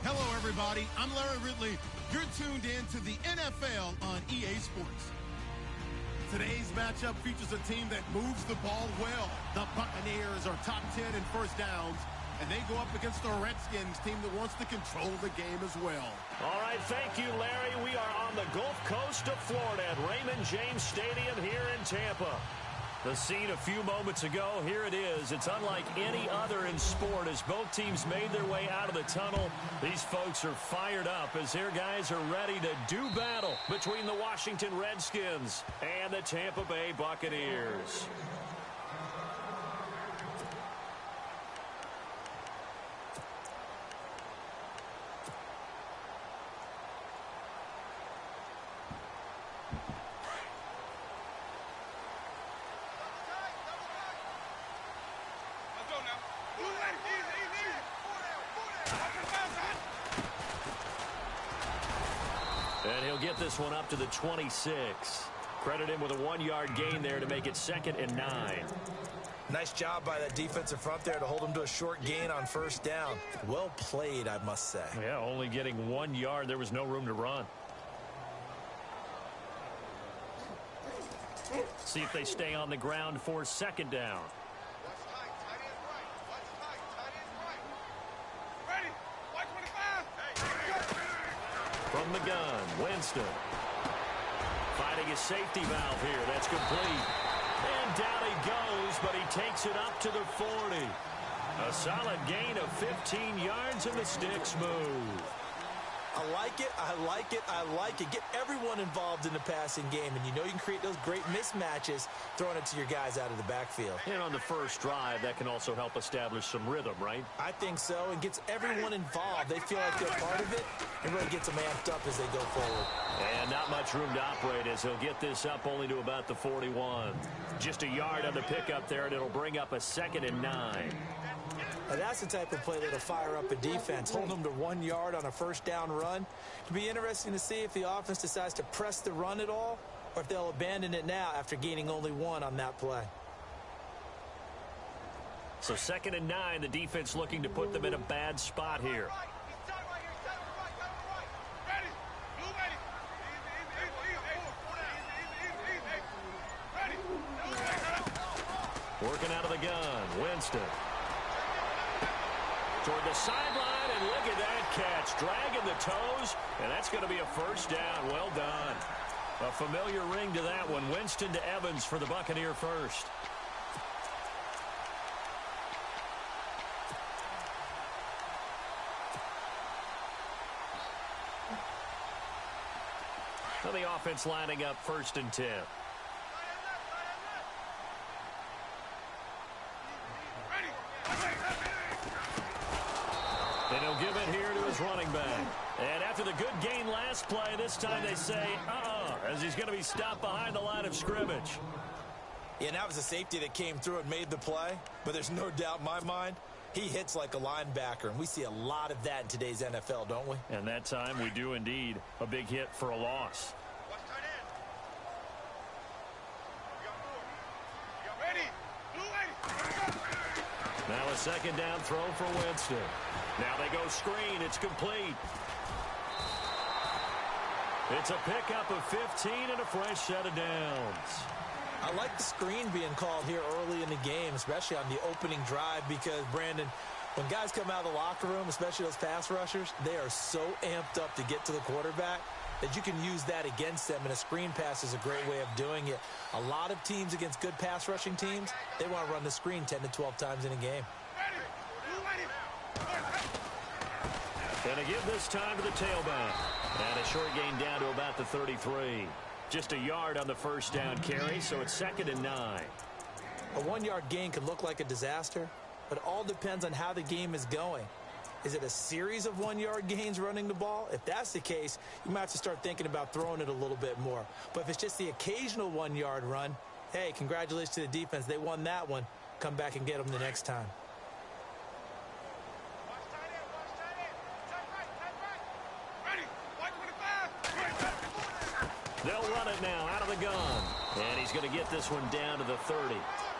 Hello, everybody. I'm Larry Ridley. You're tuned in to the NFL on EA Sports. Today's matchup features a team that moves the ball well. The Buccaneers are top 10 in first downs, and they go up against the Redskins team that wants to control the game as well. All right, thank you, Larry. We are on the Gulf Coast of Florida at Raymond James Stadium here in Tampa. The scene a few moments ago, here it is. It's unlike any other in sport as both teams made their way out of the tunnel. These folks are fired up as their guys are ready to do battle between the Washington Redskins and the Tampa Bay Buccaneers. And he'll get this one up to the 26. Credit him with a 1-yard gain there to make it 2nd and 9. Nice job by that defensive front there to hold him to a short gain on first down. Well played, I must say. Yeah, only getting 1 yard. There was no room to run. See if they stay on the ground for 2nd down. From the gun, Winston. Finding his safety valve here. That's complete. And down he goes, but he takes it up to the 40. A solid gain of 15 yards, and the sticks move. I like it, I like it, I like it. Get everyone involved in the passing game, and you know you can create those great mismatches throwing it to your guys out of the backfield. And on the first drive, that can also help establish some rhythm, right? I think so, and gets everyone involved. They feel like they're part of it, and really gets them amped up as they go forward. And not much room to operate as he'll get this up only to about the 41. Just a yard on the pickup there, and it'll bring up a 2nd and 9. Now that's the type of play that'll fire up a defense. Hold them to 1 yard on a first down run. It'll be interesting to see if the offense decides to press the run at all, or if they'll abandon it now after gaining only 1 on that play. So 2nd and 9, the defense looking to put them in a bad spot here. Working out of the gun, Winston. Toward the sideline, and look at that catch. Dragging the toes, and that's going to be a first down. Well done. A familiar ring to that one. Winston to Evans for the Buccaneer first. So the offense lining up 1st and 10. And he'll give it here to his running back. And after the good gain last play, this time they say, as he's going to be stopped behind the line of scrimmage. Yeah, and that was a safety that came through and made the play. But there's no doubt in my mind, he hits like a linebacker. And we see a lot of that in today's NFL, don't we? And that time we do indeed. A big hit for a loss. Now a 2nd down throw for Winston. Now they go screen. It's complete. It's a pickup of 15 and a fresh set of downs. I like the screen being called here early in the game, especially on the opening drive, because, Brandon, when guys come out of the locker room, especially those pass rushers, they are so amped up to get to the quarterback that you can use that against them, and a screen pass is a great way of doing it. A lot of teams against good pass rushing teams, they want to run the screen 10 to 12 times in a game. And a give this time to the tailback. And a short gain down to about the 33. Just a yard on the first down carry, so it's 2nd and 9. A 1-yard gain can look like a disaster, but it all depends on how the game is going. Is it a series of 1-yard gains running the ball? If that's the case, you might have to start thinking about throwing it a little bit more. But if it's just the occasional 1-yard run, hey, congratulations to the defense. They won that one. Come back and get them the next time. They'll run it now out of the gun. And he's going to get this one down to the 30.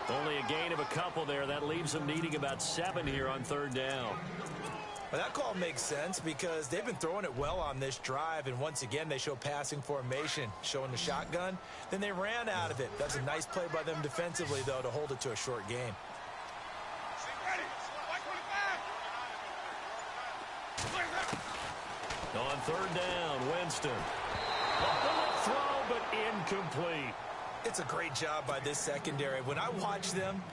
Only a gain of a couple there. That leaves him needing about 7 here on 3rd down. Well, that call makes sense because they've been throwing it well on this drive, and once again, they show passing formation, showing the shotgun. Then they ran out of it. That's a nice play by them defensively, though, to hold it to a short game. On third down, Winston. A bullet throw, but incomplete. It's a great job by this secondary. When I watch them,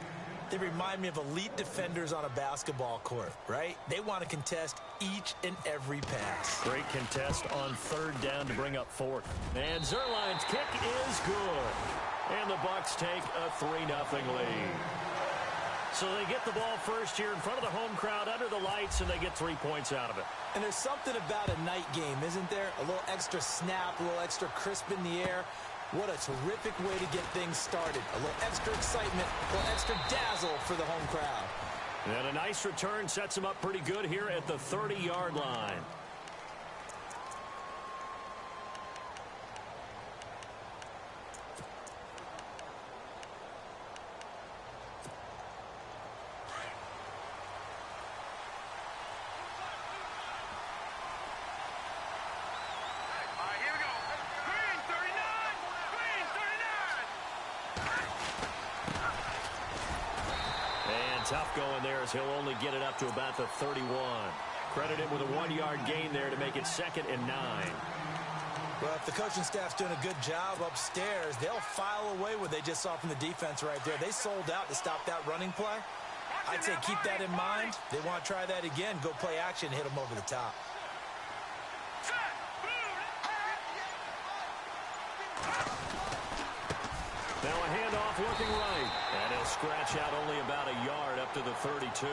they remind me of elite defenders on a basketball court, right? They want to contest each and every pass. Great contest on third down to bring up fourth. And Zerline's kick is good. And the Bucs take a 3-0 lead. So they get the ball first here in front of the home crowd under the lights, and they get 3 points out of it. And there's something about a night game, isn't there? A little extra snap, a little extra crisp in the air. What a terrific way to get things started. A little extra excitement, a little extra dazzle for the home crowd. And a nice return sets them up pretty good here at the 30-yard line. Tough going there as he'll only get it up to about the 31. Credit him with a 1-yard gain there to make it 2nd and 9. Well, if the coaching staff's doing a good job upstairs, they'll file away what they just saw from the defense right there. They sold out to stop that running play. I'd say keep that in mind. They want to try that again. Go play action, hit them over the top. Now a handoff looking right. And he'll scratch out only about a yard up to the 32.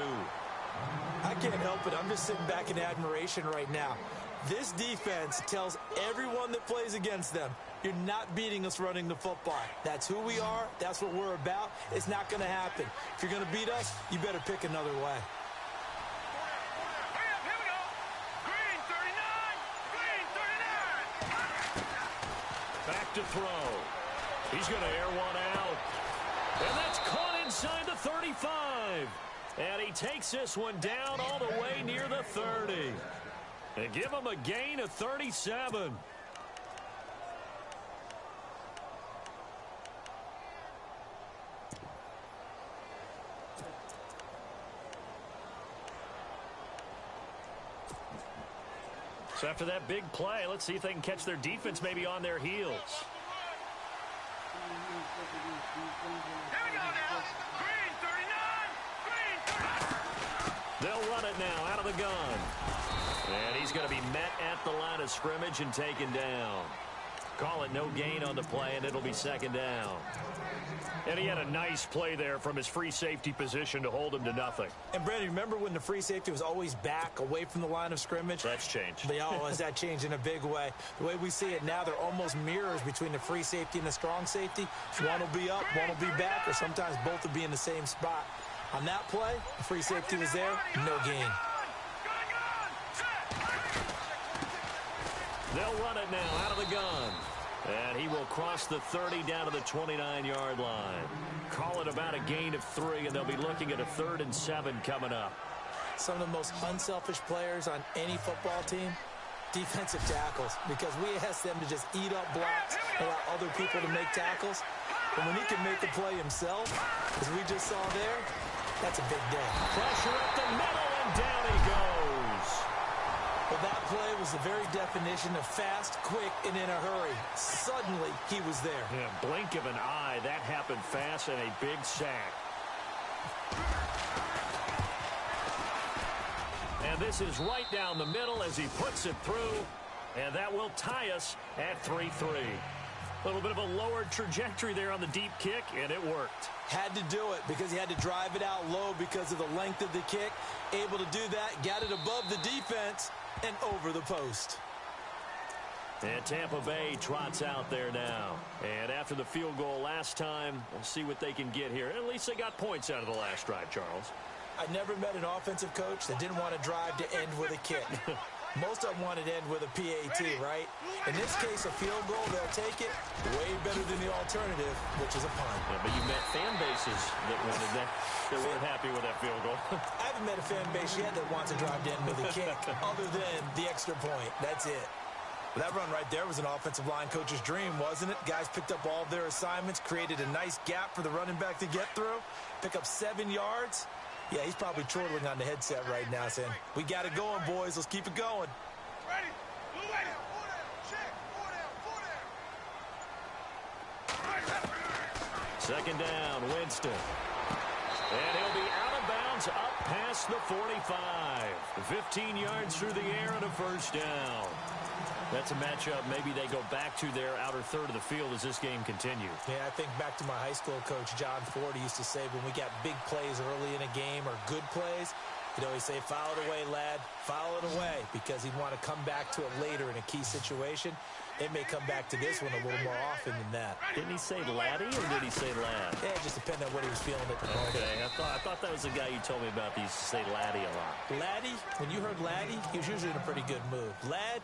I can't help it. I'm just sitting back in admiration right now. This defense tells everyone that plays against them, you're not beating us running the football. That's who we are. That's what we're about. It's not going to happen. If you're going to beat us, you better pick another way. Back to throw. He's going to air one out. And that's caught inside the 35. And he takes this one down all the way near the 30. And give him a gain of 37. So after that big play, let's see if they can catch their defense maybe on their heels. Here we go now. Green 39. Green 39. They'll run it now out of the gun. And he's going to be met at the line of scrimmage and taken down. Call it no gain on the play, and it'll be 2nd down. And he had a nice play there from his free safety position to hold him to nothing. And, Brandon, remember when the free safety was always back away from the line of scrimmage? That's changed. Has that changed in a big way? The way we see it now, they're almost mirrors between the free safety and the strong safety. One will be up, one will be back, or sometimes both will be in the same spot. On that play, the free safety was there, no gain. They'll run it now out of the gun. And he will cross the 30 down to the 29-yard line. Call it about a gain of 3, and they'll be looking at a 3rd and 7 coming up. Some of the most unselfish players on any football team, defensive tackles, because we ask them to just eat up blocks, allow other people to make tackles. And when he can make a play himself, as we just saw there, that's a big day. Pressure up the middle, and down he goes. Well, that play was the very definition of fast, quick, and in a hurry. Suddenly, he was there. Yeah, blink of an eye. That happened fast, and a big sack. And this is right down the middle as he puts it through. And that will tie us at 3-3. A little bit of a lower trajectory there on the deep kick, and it worked. Had to do it because he had to drive it out low because of the length of the kick. Able to do that, got it above the defense and over the post. And Tampa Bay trots out there now. And after the field goal last time, we'll see what they can get here. At least they got points out of the last drive, Charles. I never met an offensive coach that didn't want to drive to end with a kick. Most of them want it end with a PAT, right? In this case, a field goal, they'll take it way better than the alternative, which is a punt. Yeah, but you met fan bases that wanted that. They weren't happy with that field goal. I haven't met a fan base yet that wants to drive to end with a kick, other than the extra point. That's it. That run right there was an offensive line coach's dream, wasn't it? Guys picked up all of their assignments, created a nice gap for the running back to get through, pick up 7 yards. Yeah, he's probably chortling on the headset right now saying, we got it going, boys. Let's keep it going. Ready. Blue ready. Four down. Check. Four down. Second down, Winston. And he'll be out of bounds up past the 45. 15 yards through the air and a first down. That's a matchup maybe they go back to their outer third of the field as this game continues. Yeah, I think back to my high school coach, John Ford, used to say when we got big plays early in a game or good plays, he'd always say, foul it away, lad, foul it away, because he'd want to come back to it later in a key situation. They may come back to this one a little more often than that. Didn't he say laddie or did he say lad? Yeah, it just depended on what he was feeling at the moment. Okay, I thought that was the guy you told me about. He used to say laddie a lot. Laddie, when you heard laddie, he was usually in a pretty good mood. Lad,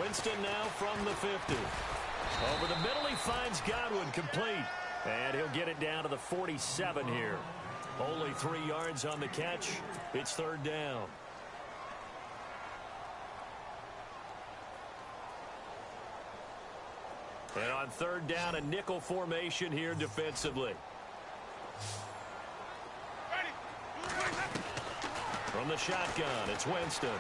Winston now from the 50. Over the middle, he finds Godwin complete. And he'll get it down to the 47 here. Only 3 yards on the catch. It's third down. And on third down, a nickel formation here defensively. From the shotgun, it's Winston.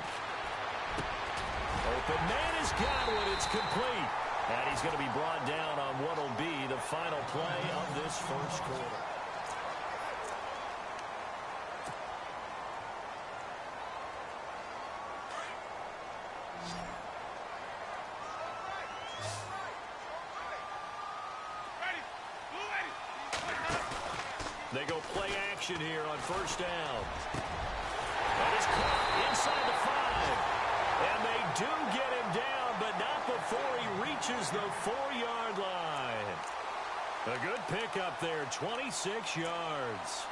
Open man is Godwin. It's complete. And he's going to be brought down on what will be the final play of this first quarter. They go play action here on first down. That is caught inside the 5. And they do get him down, but not before he reaches the 4-yard line. A good pickup there, 26 yards.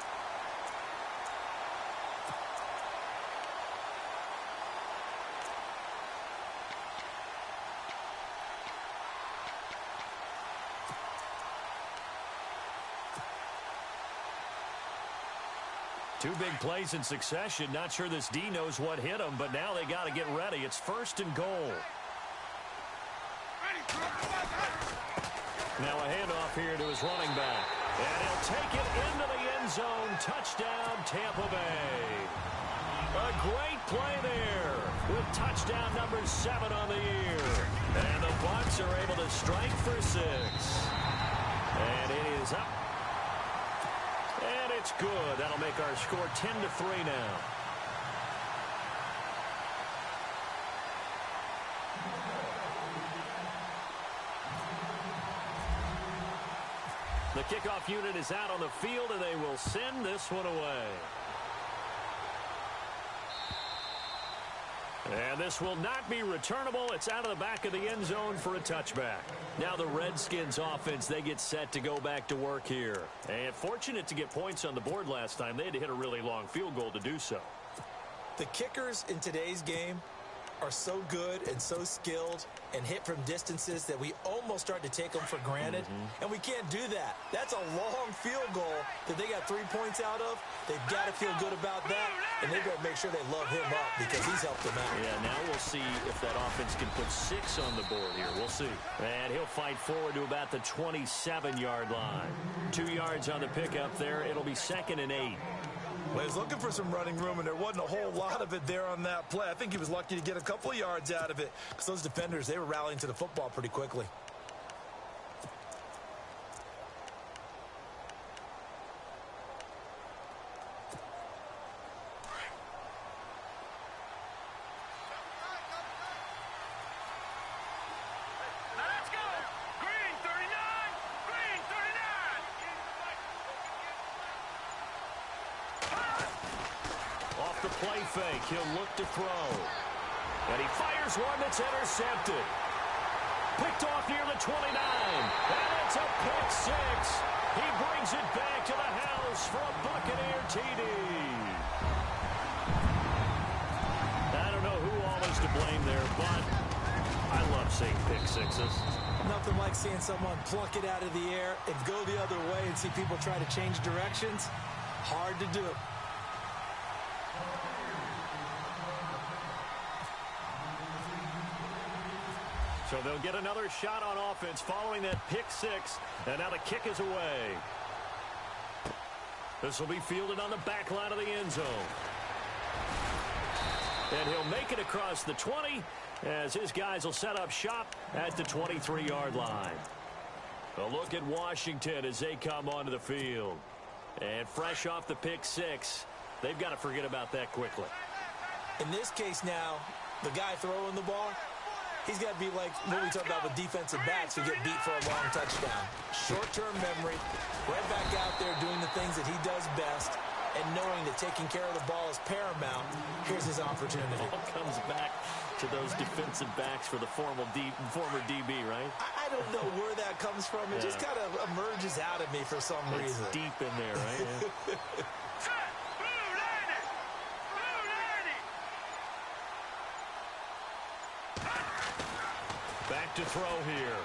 Two big plays in succession. Not sure this D knows what hit him, but now they got to get ready. It's first and goal. Now a handoff here to his running back. And he'll take it into the end zone. Touchdown, Tampa Bay. A great play there with touchdown number 7 on the year. And the Bucs are able to strike for 6. And it is up. And it's good. That'll make our score 10-3 now. The kickoff unit is out on the field, and they will send this one away. And this will not be returnable. It's out of the back of the end zone for a touchback. Now the Redskins offense, they get set to go back to work here. And fortunate to get points on the board last time. They had to hit a really long field goal to do so. The kickers in today's game are so good and so skilled and hit from distances that we almost start to take them for granted. And we can't do that. That's a long field goal that they got 3 points out of. They've got to feel good about that, and they've got to make sure they love him up because he's helped them out. Yeah, now we'll see if that offense can put 6 on the board here. We'll see. And he'll fight forward to about the 27-yard line. 2 yards on the pickup there. It'll be 2nd and 8. Well, he was looking for some running room, and there wasn't a whole lot of it there on that play. I think he was lucky to get a couple of yards out of it because those defenders, they were rallying to the football pretty quickly. the play fake. He'll look to throw. And he fires one that's intercepted. Picked off near the 29. And it's a pick six. He brings it back to the house for a Buccaneer TD. I don't know who all is to blame there, but I love seeing pick sixes. Nothing like seeing someone pluck it out of the air and go the other way and see people try to change directions. Hard to do. So they'll get another shot on offense following that pick six, and now the kick is away. This will be fielded on the back line of the end zone. And he'll make it across the 20 as his guys will set up shop at the 23-yard line. A look at Washington as they come onto the field. And fresh off the pick six, they've got to forget about that quickly. In this case now, the guy throwing the ball, he's got to be like what we talk about with defensive backs who get beat for a long touchdown. Short-term memory, right back out there doing the things that he does best, and knowing that taking care of the ball is paramount. Here's his opportunity. All comes back to those defensive backs for the former DB, right? I don't know where that comes from. It just kind of emerges out of me for some reason. It's deep in there, right? Yeah. Back to throw here.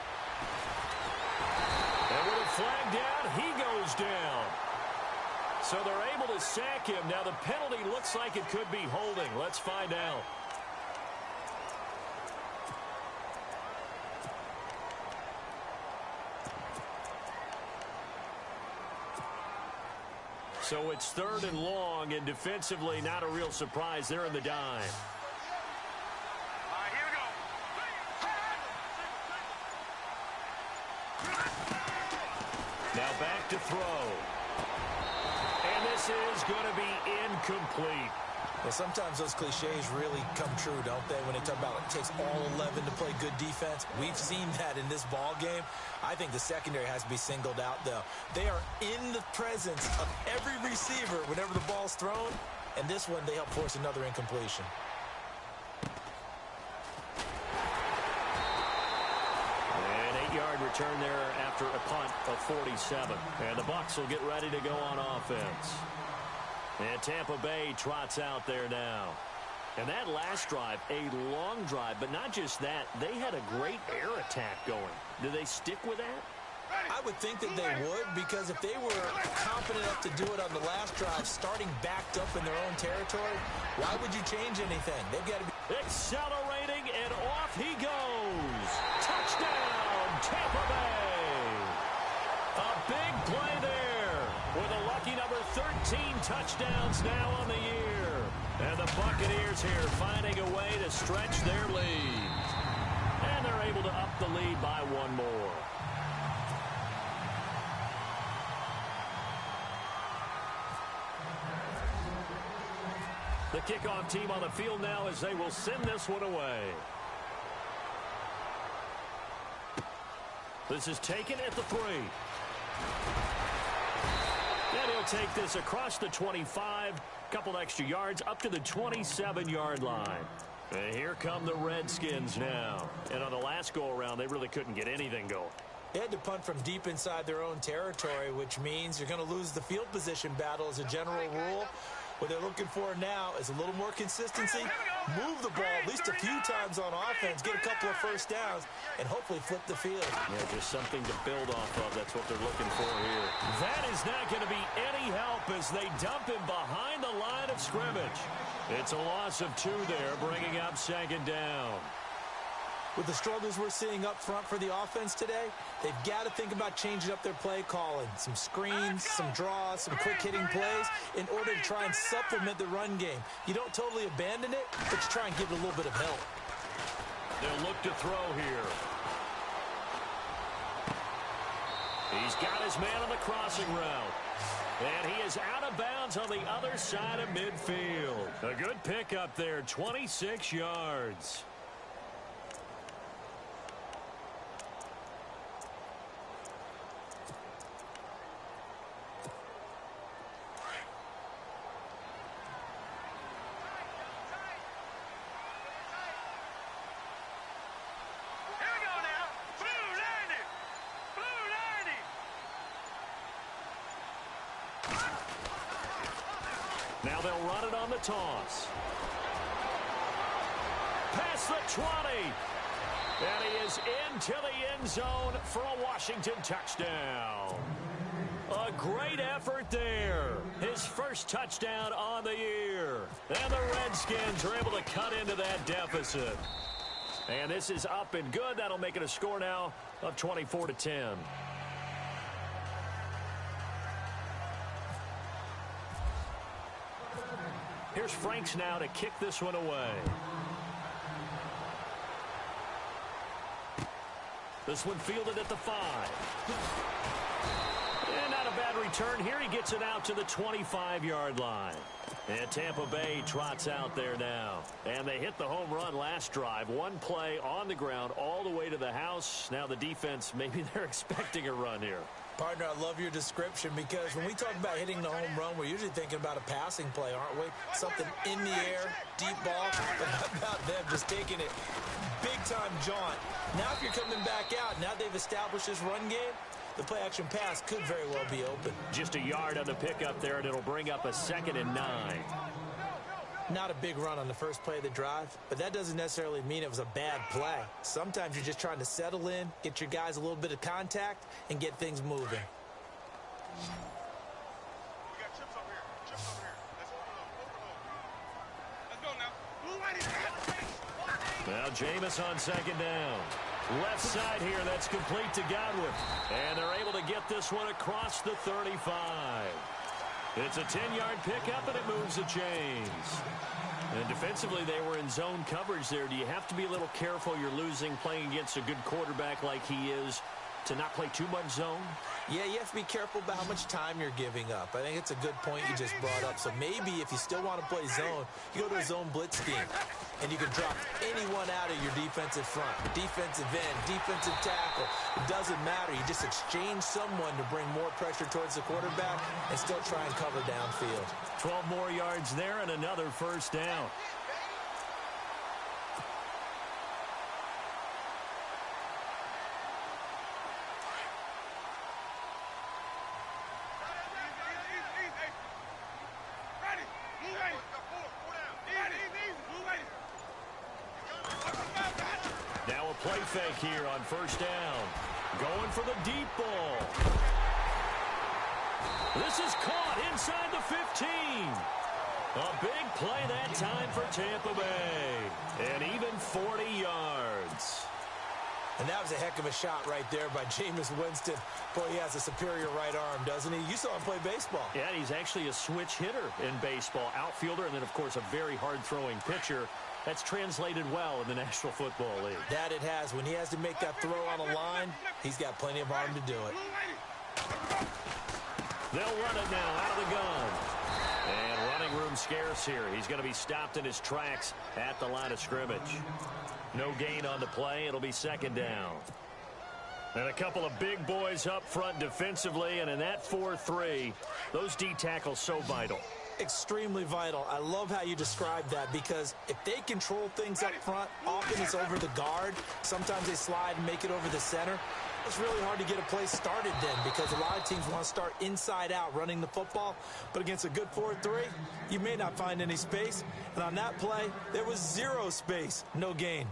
And with a flag down, he goes down. So they're able to sack him. Now the penalty looks like it could be holding. Let's find out. So it's 3rd and long, and defensively not a real surprise. They're in the dime. Now back to throw. And this is going to be incomplete. Well, sometimes those cliches really come true, don't they? When they talk about it takes all 11 to play good defense. We've seen that in this ball game. I think the secondary has to be singled out, though. They are in the presence of every receiver whenever the ball's thrown. And this one, they help force another incompletion. An 8-yard return there after a punt of 47. And the Bucs will get ready to go on offense. And Tampa Bay trots out there now. And that last drive, a long drive, but not just that. They had a great air attack going. Do they stick with that? I would think that they would, because if they were confident enough to do it on the last drive, starting backed up in their own territory, why would you change anything? They've got to be accelerating, and off he goes. Touchdown, Tampa Bay. A big play there with a lucky number 13 touchdowns now on the year. And the Buccaneers here finding a way to stretch their lead. And they're able to up the lead by one more. The kickoff team on the field now as they will send this one away. This is taken at the 3. And he'll take this across the 25, couple extra yards up to the 27-yard line. And here come the Redskins now. And on the last go-around, they really couldn't get anything going. They had to punt from deep inside their own territory, which means you're going to lose the field position battle as a general rule. What they're looking for now is a little more consistency, move the ball at least a few times on offense, get a couple of first downs, and hopefully flip the field. Yeah, just something to build off of. That's what they're looking for here. That is not going to be any help as they dump him behind the line of scrimmage. It's a loss of 2 there, bringing up 2nd down. With the struggles we're seeing up front for the offense today, they've got to think about changing up their play calling. Some screens, some draws, some quick-hitting plays in order to try and supplement the run game. You don't totally abandon it, but you try and give it a little bit of help. They'll look to throw here. He's got his man on the crossing route. And he is out of bounds on the other side of midfield. A good pickup there, 26 yards. Now they'll run it on the toss. Past the 20. And he is into the end zone for a Washington touchdown. A great effort there. His first touchdown on the year. And the Redskins are able to cut into that deficit. And this is up and good. That'll make it a score now of 24-10. Here's Franks now to kick this one away. This one fielded at the 5. And not a bad return here. He gets it out to the 25-yard line. And Tampa Bay trots out there now. And they hit the home run last drive. One play on the ground all the way to the house. Now the defense, maybe they're expecting a run here. Partner, I love your description because when we talk about hitting the home run, we're usually thinking about a passing play, aren't we? Something in the air, deep ball. But how about them just taking it big-time jaunt? Now if you're coming back out, now they've established this run game, the play-action pass could very well be open. Just a yard on the pickup there, and it'll bring up a 2nd and 9. Not a big run on the first play of the drive, but that doesn't necessarily mean it was a bad play. Sometimes you're just trying to settle in, get your guys a little bit of contact, and get things moving. We got chips up here. Chips up here. Let's overload. Let's go now. Blue Now Jameis on 2nd down. Left side here, that's complete to Godwin. And they're able to get this one across the 35. It's a 10-yard pickup, and it moves the chains. And defensively, they were in zone coverage there. Do you have to be a little careful? You're losing, playing against a good quarterback like he is, to not play too much zone? Yeah, you have to be careful about how much time you're giving up. I think it's a good point you just brought up. So maybe if you still want to play zone, you go to a zone blitz scheme. And you can drop anyone out of your defensive front. Defensive end, defensive tackle. It doesn't matter. You just exchange someone to bring more pressure towards the quarterback and still try and cover downfield. 12 more yards there and another first down. Play fake here on first down. Going for the deep ball. This is caught inside the 15. A big play that time for Tampa Bay. And even 40 yards. And that was a heck of a shot right there by Jameis Winston. Boy, he has a superior right arm, doesn't he? You saw him play baseball. Yeah, he's actually a switch hitter in baseball. Outfielder and then, of course, a very hard-throwing pitcher. That's translated well in the National Football League. That it has. When he has to make that throw on a line, he's got plenty of arm to do it. They'll run it now out of the gun. And running room scarce here. He's going to be stopped in his tracks at the line of scrimmage. No gain on the play. It'll be 2nd down. And a couple of big boys up front defensively. And in that 4-3, those D tackles so vital. Extremely vital. I love how you described that because if they control things up front, often it's over the guard. Sometimes they slide and make it over the center. It's really hard to get a play started then because a lot of teams want to start inside out running the football. But against a good 4-3, you may not find any space. And on that play, there was 0 space. No gain.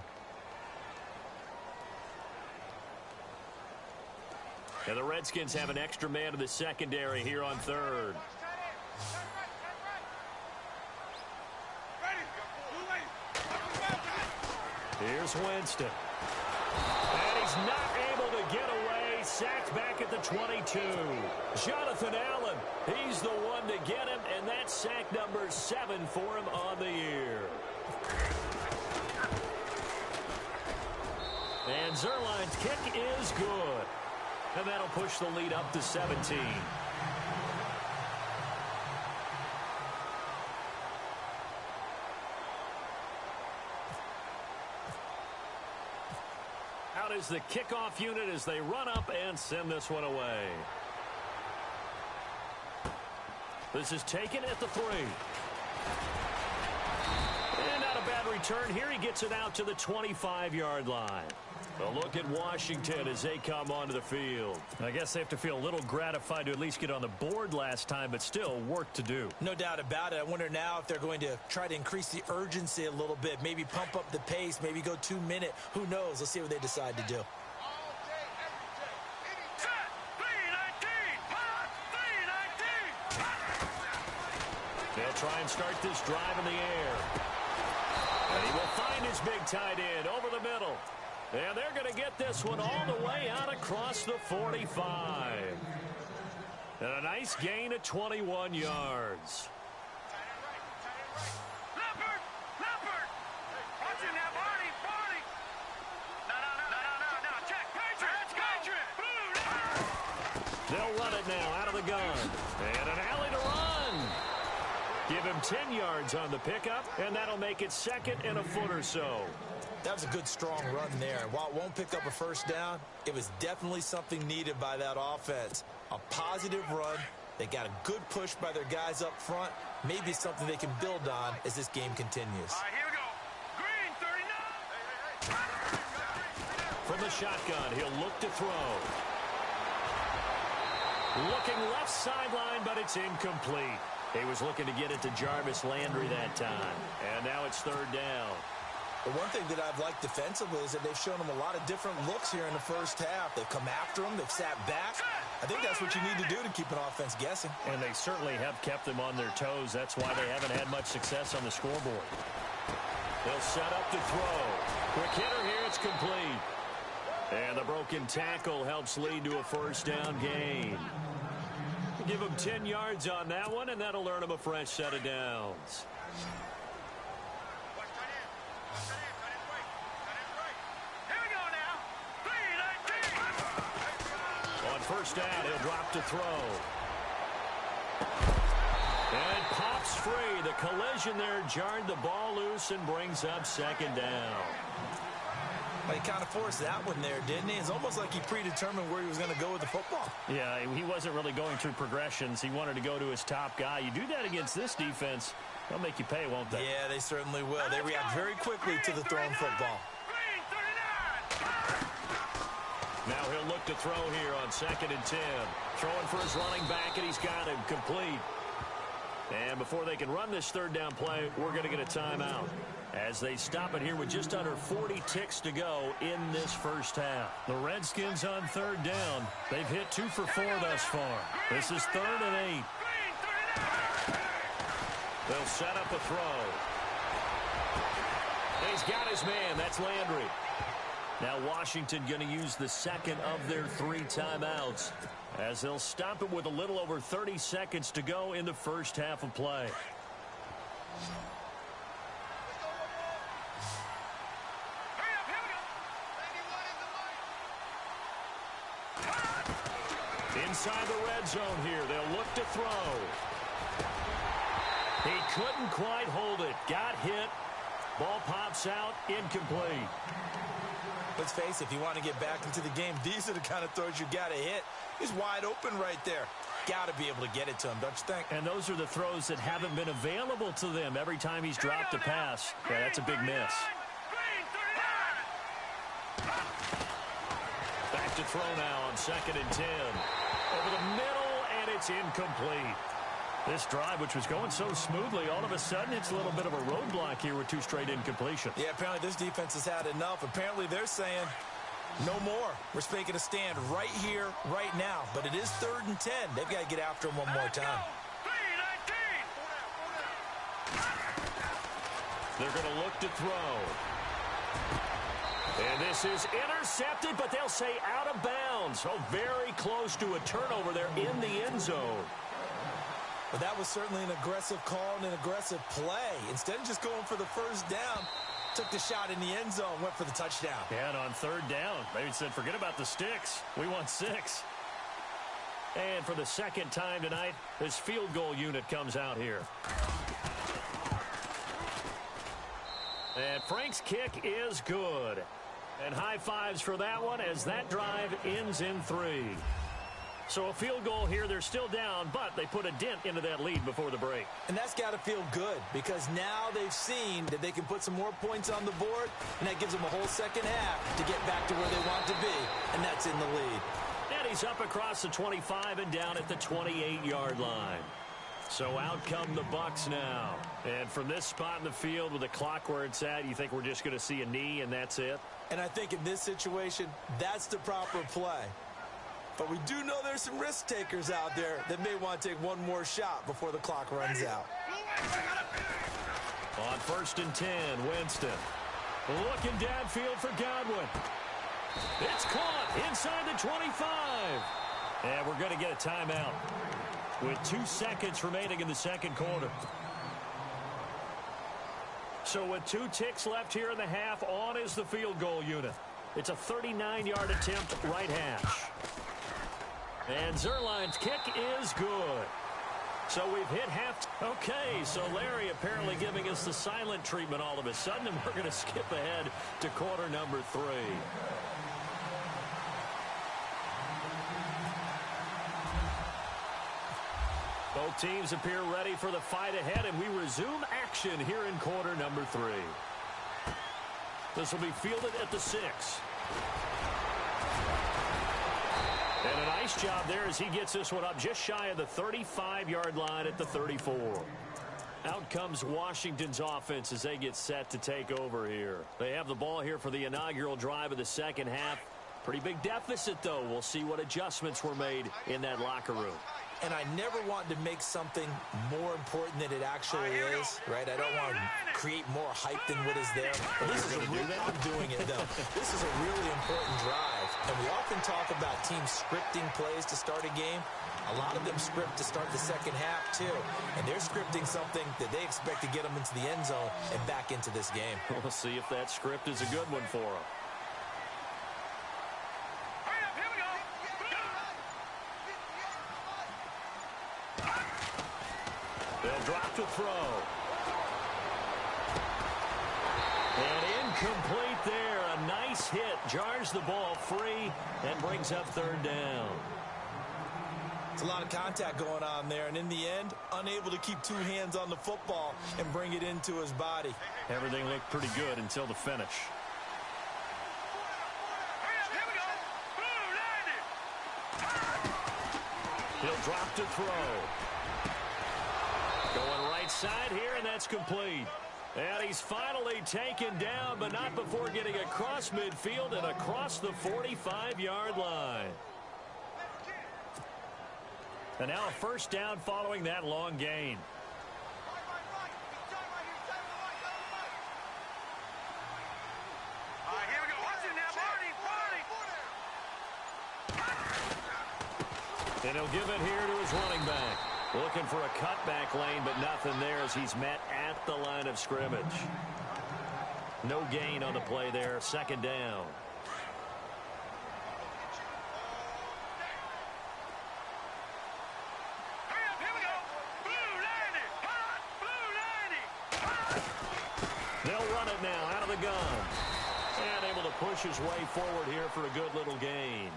And the Redskins have an extra man in the secondary here on 3rd. Here's Winston. And he's not able to get away. Sacked back at the 22. Jonathan Allen, he's the one to get him, and that's sack number 7 for him on the year. And Zerline's kick is good. And that'll push the lead up to 17. Out is the kickoff unit as they run up and send this one away. This is taken at the 3. And not a bad return here. He gets it out to the 25-yard line. A look at Washington as they come onto the field. I guess they have to feel a little gratified to at least get on the board last time, but still work to do. No doubt about it. I wonder now if they're going to try to increase the urgency a little bit, maybe pump up the pace, maybe go 2-minute. Who knows? Let's see what they decide to do. They'll try and start this drive in the air. And he will find his big tight end over the middle. And they're going to get this one all the way out across the 45. And a nice gain of 21 yards. Leopard! Leopard! Watch him now, Barney! Barney! No. Check! Patriot! They'll run it now out of the gun. And an alley to run. Give him 10 yards on the pickup, and that'll make it second and a foot or so. That was a good, strong run there. While it won't pick up a first down, it was definitely something needed by that offense. A positive run. They got a good push by their guys up front. Maybe something they can build on as this game continues. All right, here we go. Green, 39. From the shotgun, he'll look to throw. Looking left sideline, but it's incomplete. He was looking to get it to Jarvis Landry that time. And now it's third down. The one thing that I've liked defensively is that they've shown them a lot of different looks here in the first half. They've come after them. They've sat back. I think that's what you need to do to keep an offense guessing. And they certainly have kept them on their toes. That's why they haven't had much success on the scoreboard. They'll set up to throw. Quick hitter here. It's complete. And the broken tackle helps lead to a first down gain. Give him 10 yards on that one, and that'll earn him a fresh set of downs. Watch tight end. Watch tight end. Tight end's right. Tight end's right. Here we go now. 3-19. On first down, he'll drop to throw. And pops free. The collision there jarred the ball loose and brings up second down. Well, he kind of forced that one there, didn't he? It's almost like he predetermined where he was going to go with the football. Yeah, he wasn't really going through progressions. He wanted to go to his top guy. You do that against this defense, they'll make you pay, won't they? Yeah, they certainly will. They react very quickly to the thrown football. Green, 39. Now he'll look to throw here on 2nd and 10. Throwing for his running back, and he's got him complete. And before they can run this third down play, we're going to get a timeout as they stop it here with just under 40 ticks to go in this first half. The Redskins on third down. They've hit 2 for 4 thus far. This is 3rd and 8. They'll set up a throw. He's got his man. That's Landry. Now Washington going to use the second of their 3 timeouts as they'll stop it with a little over 30 seconds to go in the first half of play. Inside the red zone here, they'll look to throw. He couldn't quite hold it. Got hit. Ball pops out, incomplete. Let's face it, if you want to get back into the game, these are the kind of throws you got to hit. He's wide open right there. Got to be able to get it to him, don't you think? And those are the throws that haven't been available to them every time he's dropped a pass. Yeah, that's a big miss. Back to throw now on 2nd and 10. Over the middle, and it's incomplete. This drive, which was going so smoothly, all of a sudden it's a little bit of a roadblock here with 2 straight incompletions. Yeah, apparently this defense has had enough. Apparently they're saying, no more. We're making a stand right here, right now. But it is 3rd and 10. They've got to get after him one more time. They're going to look to throw. And this is intercepted, but they'll say out of bounds. Oh, very close to a turnover there in the end zone. But that was certainly an aggressive call and an aggressive play. Instead of just going for the first down, took the shot in the end zone, went for the touchdown. Yeah, and on 3rd down, they said, forget about the sticks. We want 6. And for the second time tonight, this field goal unit comes out here. And Frank's kick is good. And high fives for that one as that drive ends in 3. So a field goal here, they're still down, but they put a dent into that lead before the break. And that's got to feel good because now they've seen that they can put some more points on the board, and that gives them a whole second half to get back to where they want to be, and that's in the lead. And he's up across the 25 and down at the 28-yard line. So out come the Bucs now. And from this spot in the field with the clock where it's at, you think we're just going to see a knee and that's it? And I think in this situation, that's the proper play. But we do know there's some risk takers out there that may want to take one more shot before the clock runs out. On 1st and 10, Winston. Looking downfield for Godwin. It's caught inside the 25. And we're going to get a timeout with 2 seconds remaining in the second quarter. So with 2 ticks left here in the half, on is the field goal unit. It's a 39-yard attempt, right hash. And Zerline's kick is good. So we've hit half. Okay, so Larry apparently giving us the silent treatment all of a sudden, and we're going to skip ahead to quarter number 3. Both teams appear ready for the fight ahead, and we resume action here in quarter number 3. This will be fielded at the 6. And a nice job there as he gets this one up just shy of the 35-yard line at the 34. Out comes Washington's offense as they get set to take over here. They have the ball here for the inaugural drive of the second half. Pretty big deficit, though. We'll see what adjustments were made in that locker room. And I never want to make something more important than it actually is, right? I don't want to create more hype than what is there. But this is a real, I'm doing it, though. This is a really important drive. And we often talk about teams scripting plays to start a game. A lot of them script to start the second half, too. And they're scripting something that they expect to get them into the end zone and back into this game. We'll see if that script is a good one for them. They'll drop to throw. And incomplete there. A nice hit. Jars the ball free and brings up 3rd down. It's a lot of contact going on there. And in the end, unable to keep 2 hands on the football and bring it into his body. Everything looked pretty good until the finish. He'll drop to throw. Going right side here, and that's complete. And he's finally taken down, but not before getting across midfield and across the 45-yard line. And now a 1st down following that long gain. Here we go. Watch it now, Barney. And he'll give it here to his running back. Looking for a cutback lane, but nothing there as he's met at the line of scrimmage. No gain on the play there. 2nd down. They'll run it now out of the gun. And able to push his way forward here for a good little gain.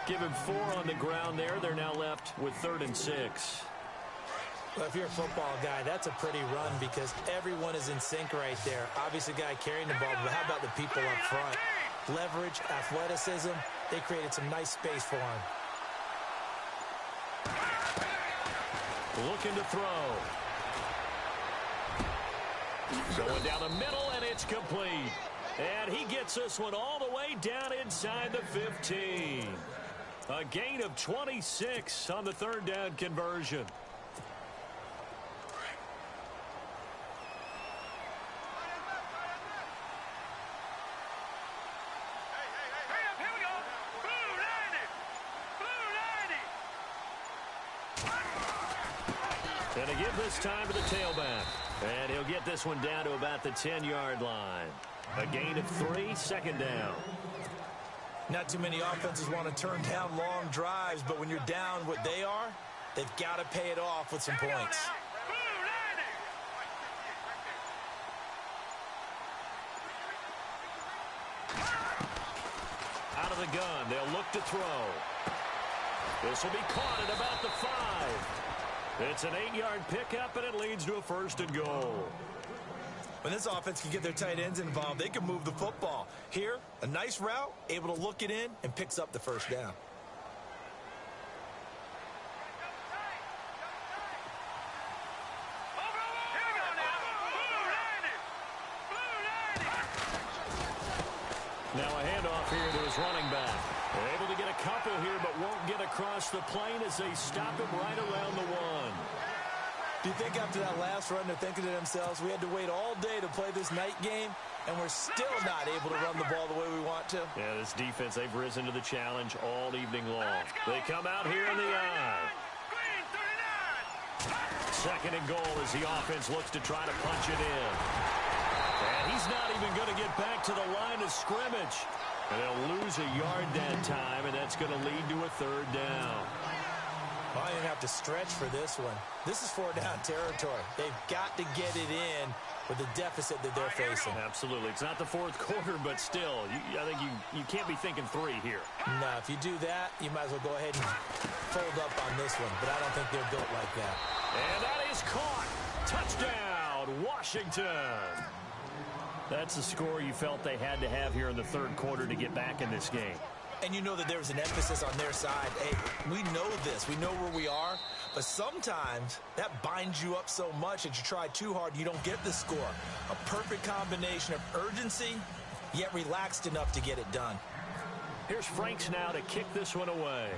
Give him 4 on the ground there. They're now left with 3rd and 6. Well, if you're a football guy, that's a pretty run because everyone is in sync right there. Obviously, the guy carrying the ball, but how about the people up front? Leverage, athleticism, they created some nice space for him. Looking to throw. Going down the middle, and it's complete. And he gets this one all the way down inside the 15. A gain of 26 on the 3rd down conversion. And a give this time to the tailback. And he'll get this one down to about the 10-yard line. A gain of 3, 2nd down. Not too many offenses want to turn down long drives, but when you're down what they are, they've got to pay it off with some points. Out of the gun, they'll look to throw. This will be caught at about the 5. It's an 8-yard pickup, and it leads to a 1st and goal. When this offense can get their tight ends involved, they can move the football. Here, a nice route, able to look it in, and picks up the 1st down. Now a handoff here to his running back. They're able to get a couple here, but won't get across the plane as they stop him right around the 1. Do you think after that last run they're thinking to themselves, we had to wait all day to play this night game, and we're still not able to run the ball the way we want to? Yeah, this defense, they've risen to the challenge all evening long. They come out here in the eye. 2nd and goal as the offense looks to try to punch it in. And he's not even going to get back to the line of scrimmage. And they'll lose a yard that time, and that's going to lead to a 3rd down. Well, I didn't have to stretch for this one. This is 4-down territory. They've got to get it in with the deficit that they're facing. Absolutely. It's not the 4th quarter, but still, I think you can't be thinking 3 here. No, if you do that, you might as well go ahead and fold up on this one. But I don't think they're built like that. And that is caught. Touchdown, Washington. That's the score you felt they had to have here in the 3rd quarter to get back in this game. And you know that there was an emphasis on their side. Hey, we know this. We know where we are. But sometimes that binds you up so much that you try too hard, you don't get the score. A perfect combination of urgency, yet relaxed enough to get it done. Here's Franks now to kick this one away.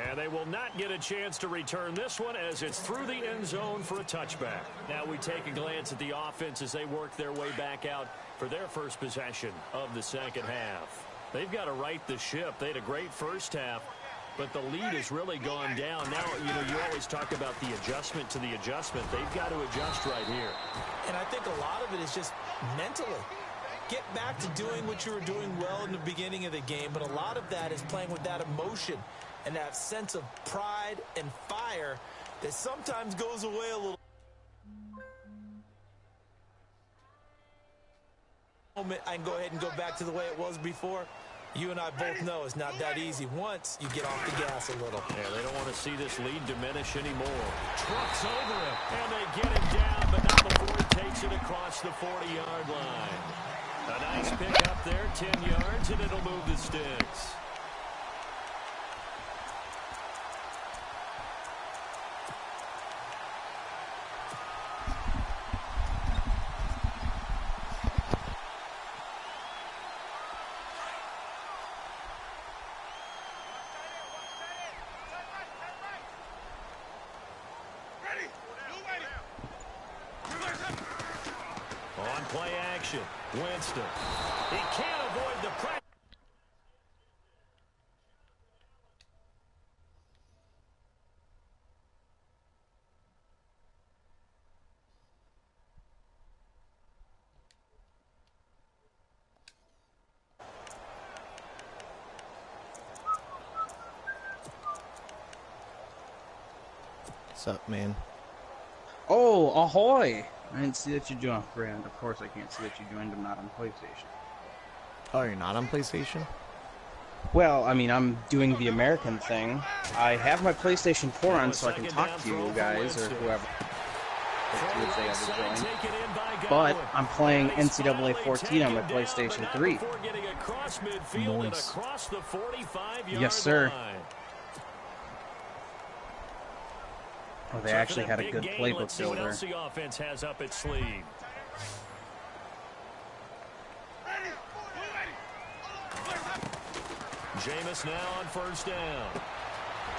And they will not get a chance to return this one as it's through the end zone for a touchback. Now we take a glance at the offense as they work their way back out for their first possession of the 2nd half. They've got to right the ship. They had a great first half, but the lead has really gone down. Now, you always talk about the adjustment to the adjustment. They've got to adjust right here. And I think a lot of it is just mentally. Get back to doing what you were doing well in the beginning of the game, but a lot of that is playing with that emotion and that sense of pride and fire that sometimes goes away a little. I can go ahead and go back to the way it was before. You and I both know it's not that easy once you get off the gas a little. Yeah, they don't want to see this lead diminish anymore. Trucks over it, and they get it down, but not before it takes it across the 40-yard line. A nice pick up there, 10 yards, and it'll move the sticks. On play action, Winston. He can't avoid the pressure. What's up, man? Oh, ahoy! I didn't see that you joined, Brand. Of course I can't see that you joined. I'm not on PlayStation. Oh, you're not on PlayStation? Well, I mean, I'm doing the American thing. I have my PlayStation 4 on so I can talk to you guys or whoever. If they ever join. But I'm playing NCAA 14 on my PlayStation 3. Nice. Yes, sir. Oh, they actually had a good playbook builder. Let's see what else the offense has up its sleeve. Jameis now on 1st down.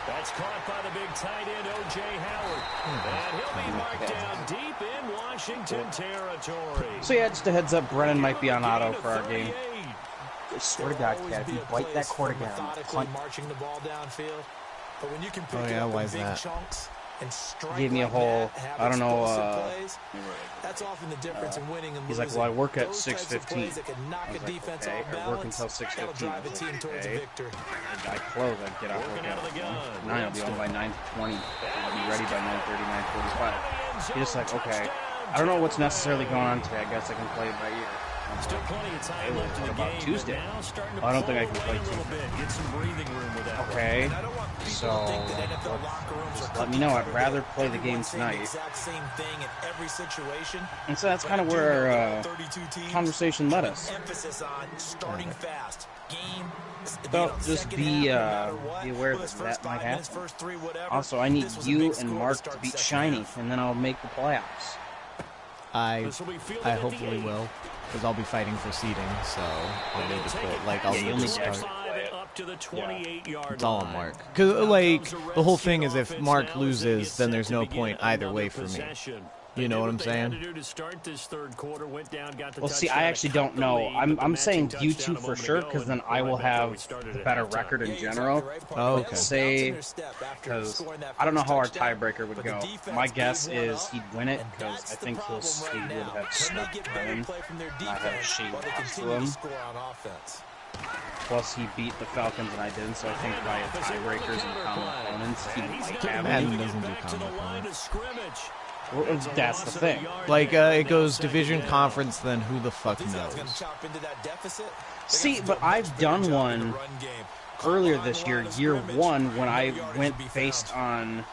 That's caught by the big tight end, O.J. Howard. And he'll be marked down deep in Washington territory. So yeah, just a heads up, Brennan might be on auto for our game. I swear to God, Cat, if you bite that cord again, marching the ball downfield. But when you can pick Oh yeah, it up why in is big that? chunks and strike Gave me a like whole, that, have I don't know, explosive plays, that's often the difference in winning and he's losing. like, well, I work at Those types of 6:15. plays that can knock I was a like, defense okay, off I work balance, until 6:15. that'll drive a I was team like, towards a okay. victory. I close, I'd get off Working work out of the gun. 9, I'll be on by 9:20. I'll be ready by 9:30, 9:45. He's just like, okay, I don't know what's necessarily going on today. I guess I can play it by ear. Still plenty of time left in the about game. Tuesday? Now starting to I don't think I pull can away play a little bit. Get some breathing room with that. Okay, so just let me know. I'd rather play the game tonight. And so that's kind of where our conversation led us. So just be aware that that might happen. Also, I need you and Mark to beat Shiny, and then I'll make the playoffs. I hopefully will, because I'll be fighting for seeding, so I'll need to put, like, I'll need to start. It's all on Mark. Because, like, the whole thing is if Mark loses, then there's no point either way for me. You know what I'm saying? Well, see, I actually don't know. I'm saying you two for sure, because then I will have the better record in general. Oh, okay. Say, because I don't know how our tiebreaker would go. My guess is he'd win it, because I think he would have stuck to him, not have Shane lost to him. Plus, he beat the Falcons and I didn't, so I think by tiebreakers and common opponents, he might have Madden me. doesn't do common opponents. Well, that's the thing. Like, it goes division, conference, then who the fuck knows? See, but I've done one earlier this year, year one, when I went based on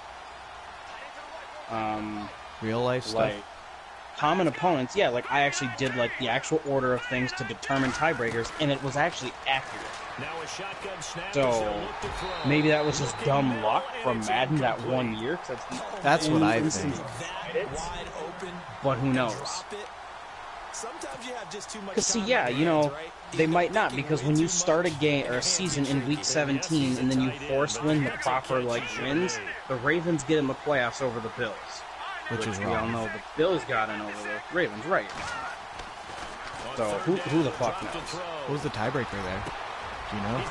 Real life stuff? like common opponents. Yeah, like I actually did like the actual order of things to determine tiebreakers, and it was actually accurate. So maybe that was just dumb luck from Madden that 1 year. That's what I think. But who knows? Because see, yeah, you know, they might not, because when you start a game or a season in week 17 and then you force win the proper like wins, the Ravens get in the playoffs over the Bills, which is we all know the Bills got in over the Ravens, right? So who the fuck knows? What was the tiebreaker there? Do you know?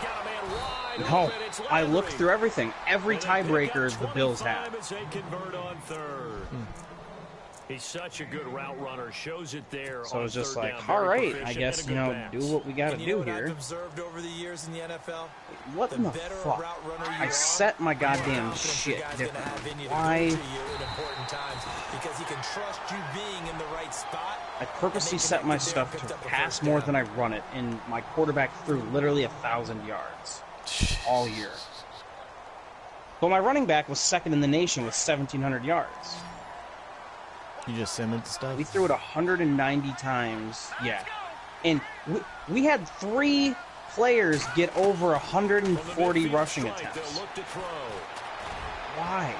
No, I looked through everything. Every tiebreaker the Bills had. He's such a good route runner. Shows it there. So it's just like, all right, I guess, you know, do what we got to do here. What in the fuck? I set my goddamn shit differently. Why? I purposely set my stuff to pass more than I run it, and my quarterback threw literally 1,000 yards all year. But my running back was second in the nation with 1,700 yards. You just simmered the stuff? We threw it 190 times, yeah. And we had 3 players get over 140 rushing attempts. Why?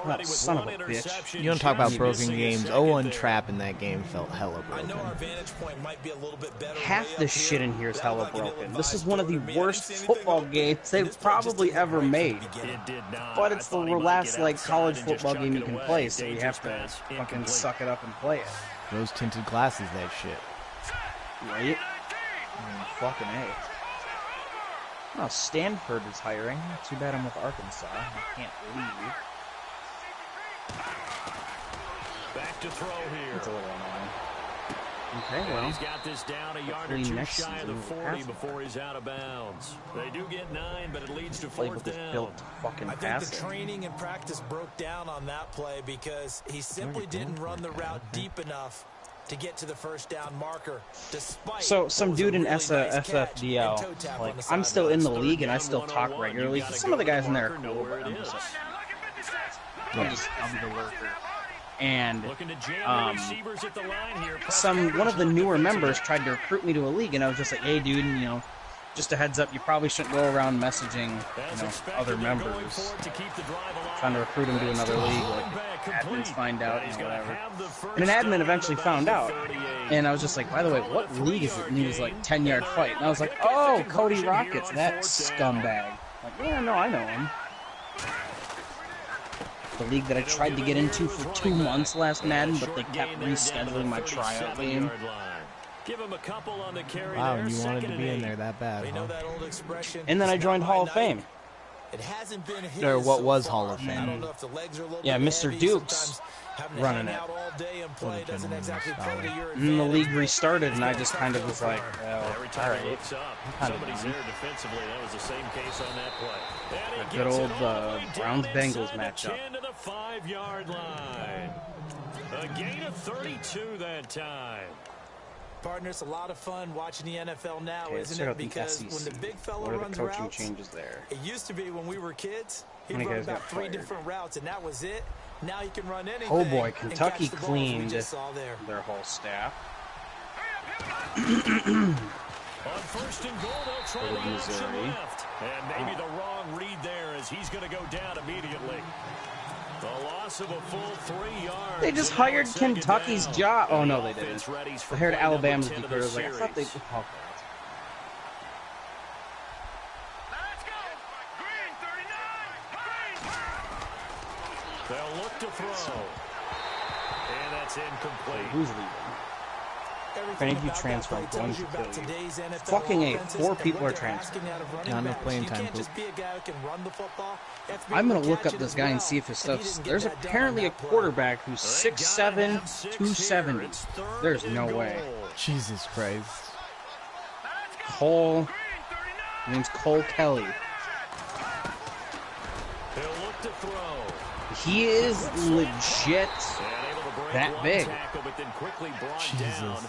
That son of a bitch. You don't talk about broken games. 0-1 trap in that game felt hella broken. Half the shit in here is hella broken. This is one of the worst football games they've probably ever made. But it's the last like college football game you can play, so you have to fucking suck it up and play it. Rose-tinted glasses, that shit. Right? Fucking A. Oh, Stanford is hiring. Too bad I'm with Arkansas. I can't leave. Back to throw here. It's a little annoying. Okay, well, he's got this down a yard or two shy of the 40 before he's out of bounds. They do get 9, but it leads to 4th down. I think the training and practice broke down on that play because he simply didn't run the route deep enough to get to the first down marker. So some dude in SFDL, like I'm still in the league and I still talk regularly. Some of the guys in there are cool, but I'm just I'll be the lurker. And one of the newer members tried to recruit me to a league, and I was just like, hey, dude, you know, just a heads up, you probably shouldn't go around messaging, you know, other members, trying to recruit him to another league. Like, admins find out, you know, whatever. And an admin eventually found out, and I was just like, by the way, what league is it? And he was like, 10-yard fight. And I was like, oh, Cody Rockets, that scumbag. Like, yeah, no, I know him. The league that I tried to get into for 2 months last Madden, but they kept rescheduling my tryout game. Wow, and you wanted to be in there that bad, huh? And then I joined Hall of Fame. Or what was Hall of Fame? Yeah, Mr. Dukes running it. And the league restarted, and I just kind of was like, well, all right. Kind of done. A good old Browns-Bengals matchup. A gain of 32 that time. Partner, it's a lot of fun watching the NFL now, Okay, isn't it? Because when the big fella what are runs the coaching routes, changes there? it used to be when we were kids, he'd How many run guys about got 3 fired? different routes, and that was it. Now he can run anything. Oh boy, and Kentucky catch the balls we cleaned just saw there. their whole staff. On first and goal, they'll try the option Missouri. left. And maybe the wrong read there as he's going to go down immediately. The loss of a full 3 yards. They just hired Kentucky's job. Oh, no, they didn't. They hired Alabama's defense. I was like, I thought they... Okay. Let's go. Green 39. Green. They'll look to throw. And that's incomplete. Who's leaving? Thank you, transfer. I'm going to kill you. Fucking A. 4 people are transferring. Not enough playing time. I'm going to look up this guy and see if his stuff's... There's apparently a quarterback who's 6'7", 270. There's no way. Jesus Christ. Cole... His name's Cole Kelly. He'll look to throw. He is legit that big. Jesus.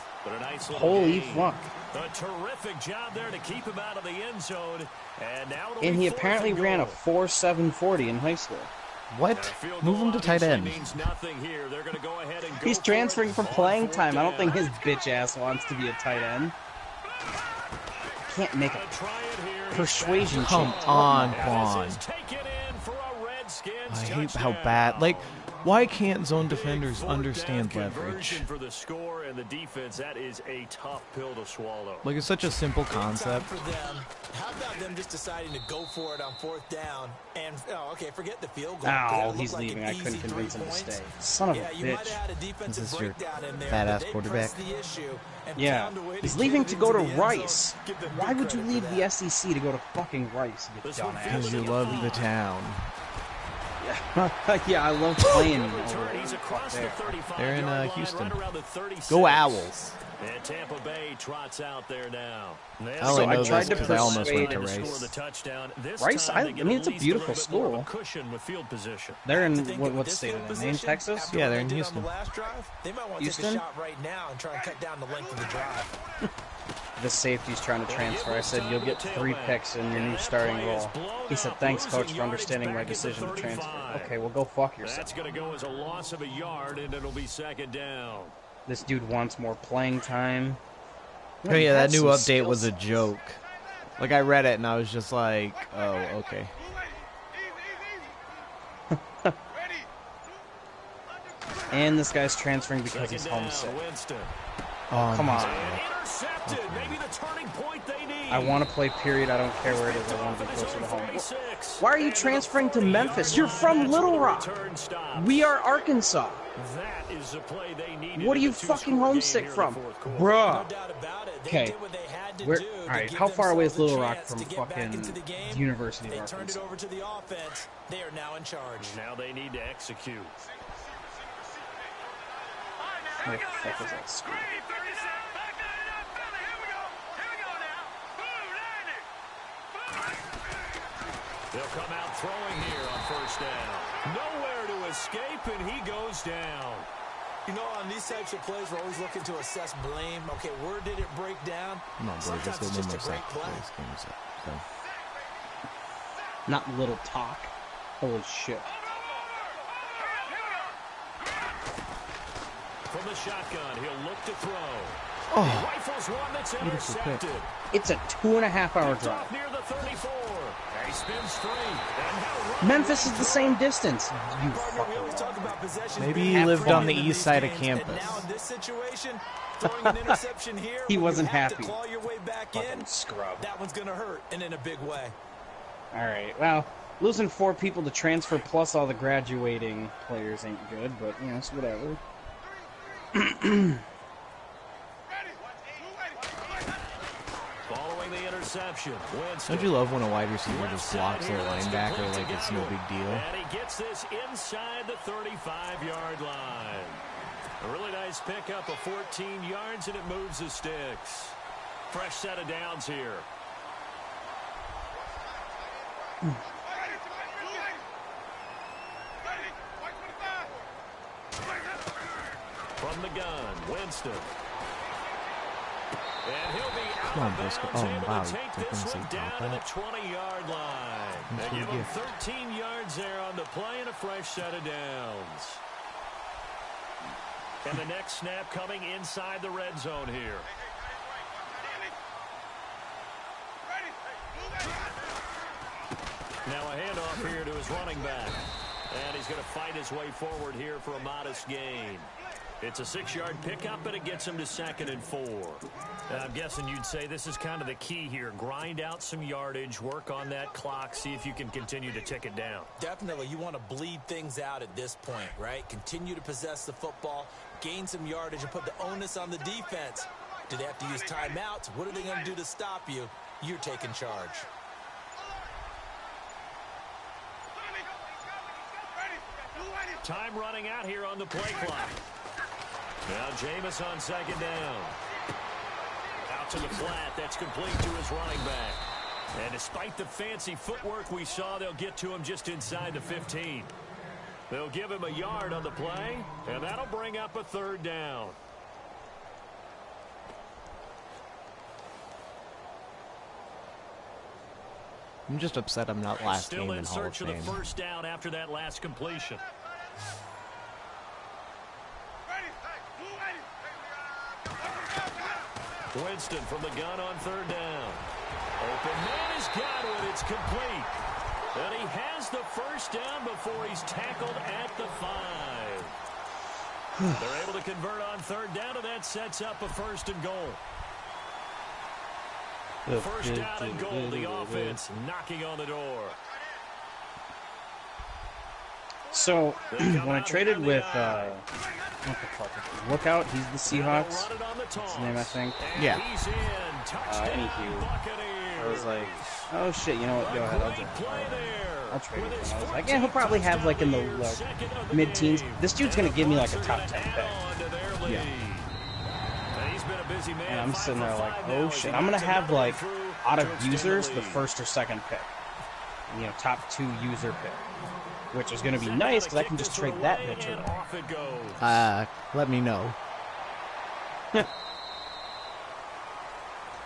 Holy fuck. A terrific job there to keep him out of the end zone. And he apparently ran a 4.740 in high school. What? Move him to tight end. He's transferring for playing time. I don't think his bitch ass wants to be a tight end. Can't make a persuasion Come change. on, Quan. I hate how bad. Like, why can't zone defenders understand leverage? For the score and the defense, that is a tough pill to swallow. Like, it's such a simple concept. For them, how about them just deciding to go for it on 4th down and okay, forget the field goal. Ow, he's leaving. I couldn't convince him to stay. Son of a bitch. Is this your fat-ass quarterback? Yeah, he's leaving to go to Rice. Why would you leave the SEC to go to fucking Rice, you dumbass? Because you love the town. Yeah, I love playing over there. They're in Houston. Go Owls. And Tampa Bay trots out there now. Oh, I know I tried this to because I almost went to Rice. Rice, I mean, it's a beautiful school. They're in, what state are they in? Texas? Yeah, they're in Houston. They might want to take a Houston? shot right now and try and cut down the length of the drive. The safety's trying to transfer. I said, you'll get 3 picks in your new starting role. He said, thanks, coach, for understanding my decision to transfer. Okay, well, go fuck yourself. That's going to go as a loss of a yard, and it'll be 2nd down. This dude wants more playing time. Oh, yeah, that new update was a joke. Like, I read it, and I was just like, oh, okay. And this guy's transferring because he's homesick. Oh, come on. Intercepted. Maybe the turning point they need. I want to play period. I don't care where it is. I want to be closer to home. Why are you transferring to Memphis? You're from Little Rock. We are Arkansas. That is the play they needed. What are you fucking homesick from? Bruh. Okay. All right, how far away is Little Rock from fucking the University of Arkansas? They turned it over to the offense. They are now in charge. Now they need to execute. Where the fuck is that school? They'll come out throwing here on 1st down. Nowhere to escape, and he goes down. You know, on these types of plays, we're always looking to assess blame. Okay, where did it break down? Come on, boys. Let's go one more sack. Not little talk. Holy shit. From the shotgun, he'll look to throw. Oh, Rifles one that's intercepted. It's a 2.5-hour drive. Near the 34. He spins straight. Memphis is the same distance. You fucker. Maybe he lived on the east side of campus. Now in this situation, throwing an interception here, he wasn't happy. To claw your way back fucking in, scrub. That one's going to hurt, and in a big way. All right, well, losing 4 people to transfer plus all the graduating players ain't good, but, you know, it's whatever. Following the interception, don't you love when a wide receiver just blocks their linebacker like it's no big deal? And he gets this inside the 35-yard line. A really nice pickup of 14 yards, and it moves the sticks. Fresh set of downs here. From the gun, Winston. And he'll be Come on, Briscoe. Oh, wow. take this one down to the 20-yard line. They give him 13 yards there on the play and a fresh set of downs. And the next snap coming inside the red zone here. Now a handoff here to his running back. And he's going to fight his way forward here for a modest gain. It's a 6-yard pickup, and it gets him to 2nd and 4. I'm guessing you'd say this is kind of the key here. Grind out some yardage, work on that clock, see if you can continue to tick it down. Definitely. You want to bleed things out at this point, right? Continue to possess the football, gain some yardage, and put the onus on the defense. Do they have to use timeouts? What are they going to do to stop you? You're taking charge. Time running out here on the play clock. Now Jameis on 2nd down. Out to the flat. That's complete to his running back. And despite the fancy footwork we saw, they'll get to him just inside the 15. They'll give him a yard on the play, and that'll bring up a 3rd down. I'm just upset I'm not last Still game in in Hall of search of Fame. the 1st down after that last completion. Winston from the gun on 3rd down. Open man has got it. It's complete. And he has the 1st down before he's tackled at the 5. They're able to convert on 3rd down, and that sets up a 1st and goal. 1st down and goal, the offense knocking on the door. So, when I traded with, what the fuck, Lookout, he's the Seahawks, that's his name, I think. Yeah. Anywho, I was like, oh shit, you know what, go ahead, I'll trade with him. I was like, yeah, he'll probably have, like, in the mid-teens. This dude's gonna give me, like, a top 10 pick. Yeah. And I'm sitting there like, oh shit, I'm gonna have, like, out of users, the 1st or 2nd pick. You know, top 2 user pick. Which is going to be nice, because I can just trade that bitch away. Let me know.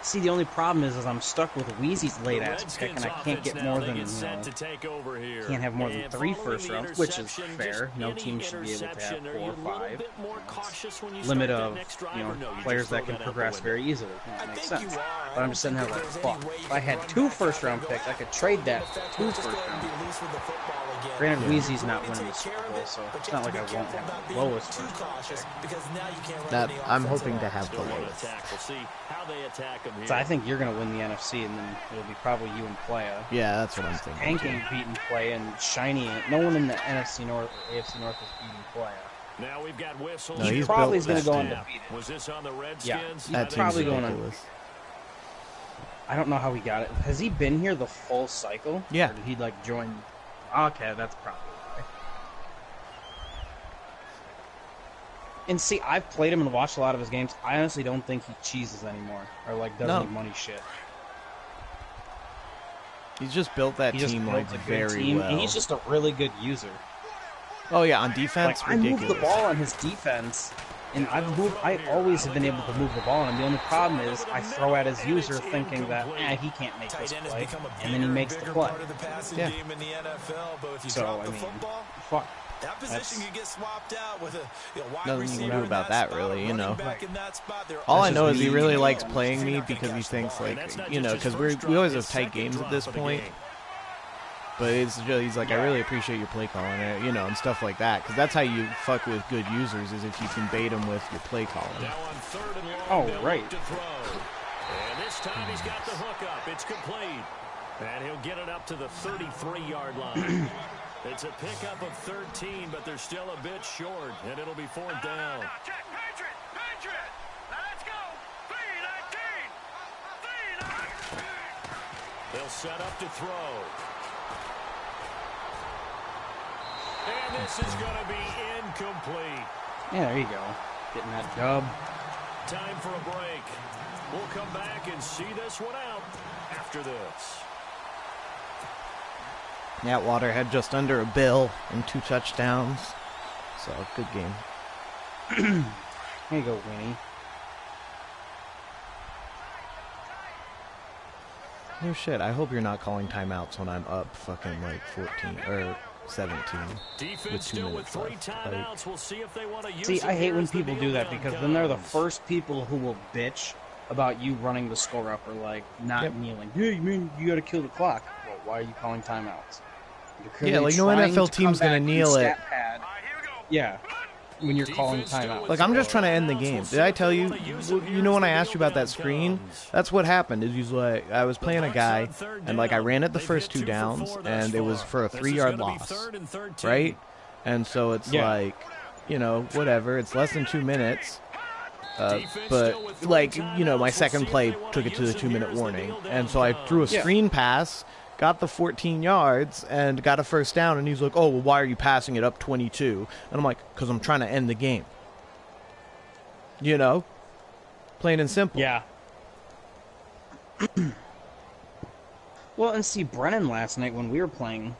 See, the only problem is I'm stuck with Weezy's late-ass pick, and I can't get more than, can't have more than 3 first rounds, which is fair. No team should be able to have 4 or 5. Limit of, you know, players that can progress very easily. That makes sense. But I'm just sitting there like, fuck. If I had 2 first-round picks, I could trade that for 2 first-round picks. Granted, Weezy's not winning the Super Bowl, so it's not like I won't have the lowest first-round pick. That I'm hoping to have the lowest. So I think you're going to win the NFC, and then it'll be probably you and Playa. Yeah, that's what I'm thinking. Hank ain't beating Playa, and Shiny ain't. No one in the NFC North or AFC North is beating Playa. Now we've got whistles. No, he's probably going to go undefeated. undefeated. Was this on the Redskins? Yeah, he's probably going on. I don't know how he got it. Has he been here the full cycle? Yeah. Or did he, like, join? Okay, that's probably why. And see, I've played him and watched a lot of his games. I honestly don't think he cheeses anymore, or like does any money shit. He's just built that team like very well. And he's just a really good user. Oh yeah, on defense, like, ridiculous. I move the ball on his defense, and I always have been able to move the ball. And the only problem is I throw at his user thinking that he can't make this play, and then he makes the play. Yeah. So I mean, fuck. That position can get swapped out with a wide nothing receiver you can do about that, really, you know. Right. All I know is he really likes playing me because he thinks, like, you know, because we always have tight games at this point. But it's just, he's like, I really appreciate your play calling, you know, and stuff like that. Because that's how you fuck with good users, is if you can bait them with your play calling. Oh, right. And this time he's got the hook up. It's complete. And he'll get it up to the 33-yard line. It's a pickup of 13, but they're still a bit short, and it'll be 4th down. They'll set up to throw. And this is going to be incomplete. Yeah, there you go. Getting that dub. Time for a break. We'll come back and see this one out after this. Atwater had just under $1 billion and 2 touchdowns. So, good game. Here you go, Winnie. No shit. I hope you're not calling timeouts when I'm up fucking like 14 or 17 with 2 minutes left. Like, We'll see if they want to use see, I hate when as the people do that kneel because down then they're the comes. first people who will bitch about you running the score up or like not kneeling. Yeah, you mean you got to kill the clock? Well, why are you calling timeouts? yeah, like no NFL team's gonna kneel it. Yeah, when you're calling timeout. Like, I'm just trying to end the game. Did I tell you? You know when I asked you about that screen? That's what happened. Is he's like, I was playing a guy, and like I ran it the first 2 downs, and it was for a 3-yard loss, right? And so it's like, you know, whatever. It's less than 2 minutes. But, like, you know, my second play took it to the 2-minute warning. And so I threw a screen pass, got the 14 yards, and got a first down. And he's like, oh, well, why are you passing it up 22? And I'm like, because I'm trying to end the game. You know? Plain and simple. Yeah. Well, and see, Brennan last night when we were playing,